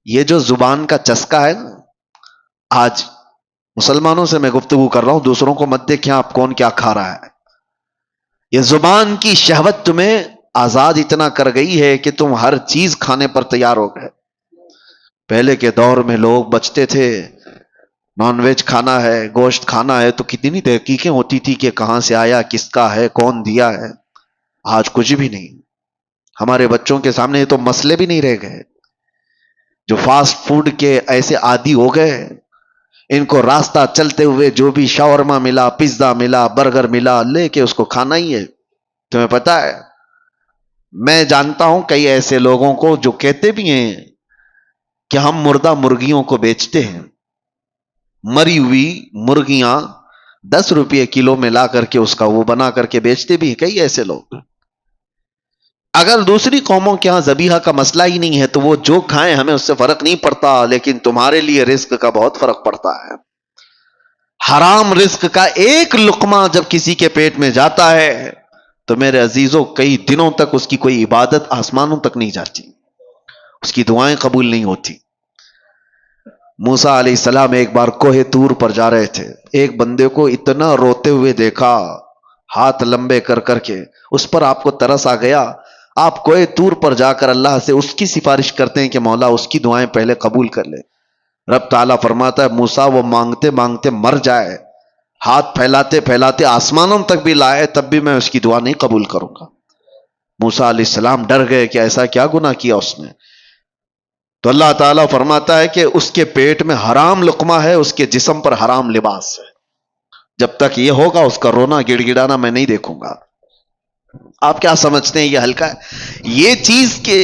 یہ جو زبان کا چسکا ہے نا، آج مسلمانوں سے میں گفتگو کر رہا ہوں، دوسروں کو مت دیکھیں آپ کون کیا کھا رہا ہے. یہ زبان کی شہوت تمہیں آزاد اتنا کر گئی ہے کہ تم ہر چیز کھانے پر تیار ہو گئے. پہلے کے دور میں لوگ بچتے تھے، نان ویج کھانا ہے، گوشت کھانا ہے، تو کتنی تحقیقیں ہوتی تھی کہ کہاں سے آیا، کس کا ہے، کون دیا ہے. آج کچھ بھی نہیں. ہمارے بچوں کے سامنے یہ تو مسئلے بھی نہیں رہ گئے. جو فاسٹ فوڈ کے ایسے عادی ہو گئے، ان کو راستہ چلتے ہوئے جو بھی شاورما ملا، پیزا ملا، برگر ملا، لے کے اس کو کھانا ہی ہے. تمہیں پتا ہے، میں جانتا ہوں کئی ایسے لوگوں کو جو کہتے بھی ہیں کہ ہم مردہ مرغیوں کو بیچتے ہیں. مری ہوئی مرغیاں 10 روپے کلو میں لا کر کے اس کا وہ بنا کر کے بیچتے بھی ہیں کئی ایسے لوگ. اگر دوسری قوموں کے ہاں ذبیحہ کا مسئلہ ہی نہیں ہے تو وہ جو کھائیں ہمیں اس سے فرق نہیں پڑتا، لیکن تمہارے لیے رزق کا بہت فرق پڑتا ہے. حرام رزق کا ایک لقمہ جب کسی کے پیٹ میں جاتا ہے تو میرے عزیزوں کئی دنوں تک اس کی کوئی عبادت آسمانوں تک نہیں جاتی، اس کی دعائیں قبول نہیں ہوتی. موسیٰ علیہ السلام ایک بار کوہ طور پر جا رہے تھے، ایک بندے کو اتنا روتے ہوئے دیکھا، ہاتھ لمبے کر کر کے. اس پر آپ کو ترس آ گیا. آپ کوہ طور پر جا کر اللہ سے اس کی سفارش کرتے ہیں کہ مولا اس کی دعائیں پہلے قبول کر لے. رب تعالیٰ فرماتا ہے موسیٰ وہ مانگتے مانگتے مر جائے، ہاتھ پھیلاتے پھیلاتے آسمانوں تک بھی لائے، تب بھی میں اس کی دعا نہیں قبول کروں گا. موسیٰ علیہ السلام ڈر گئے کہ ایسا کیا گناہ کیا اس نے. تو اللہ تعالیٰ فرماتا ہے کہ اس کے پیٹ میں حرام لقمہ ہے، اس کے جسم پر حرام لباس ہے. جب تک یہ ہوگا اس کا رونا گڑ گڑانا میں نہیں دیکھوں گا. آپ کیا سمجھتے ہیں یہ ہلکا ہے؟ یہ چیز کے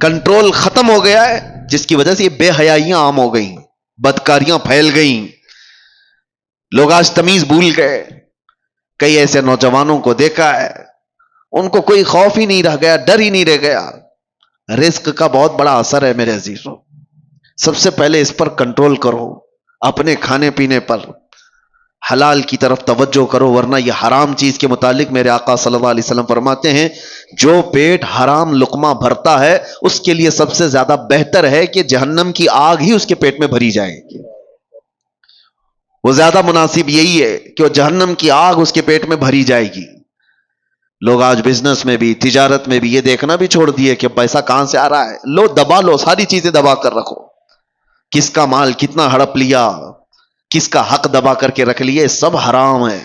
کنٹرول ختم ہو گیا ہے، جس کی وجہ سے یہ بے حیائیاں عام ہو گئیں، بدکاریاں پھیل گئیں، لوگ آج تمیز بھول گئے. کئی ایسے نوجوانوں کو دیکھا ہے، ان کو کوئی خوف ہی نہیں رہ گیا، ڈر ہی نہیں رہ گیا. رزق کا بہت بڑا اثر ہے میرے عزیزوں. سب سے پہلے اس پر کنٹرول کرو، اپنے کھانے پینے پر حلال کی طرف توجہ کرو، ورنہ یہ حرام چیز کے متعلق میرے آقا صلی اللہ علیہ وسلم فرماتے ہیں جو پیٹ حرام لقمہ بھرتا ہے اس کے لیے سب سے زیادہ بہتر ہے کہ جہنم کی آگ ہی اس کے پیٹ میں بھری جائے گی. وہ زیادہ مناسب یہی ہے کہ وہ جہنم کی آگ اس کے پیٹ میں بھری جائے گی. لوگ آج بزنس میں بھی، تجارت میں بھی یہ دیکھنا بھی چھوڑ دیے کہ پیسہ کہاں سے آ رہا ہے. لو دبا لو، ساری چیزیں دبا کر رکھو. کس کا مال کتنا ہڑپ لیا، کس کا حق دبا کر کے رکھ لیے، سب حرام ہے.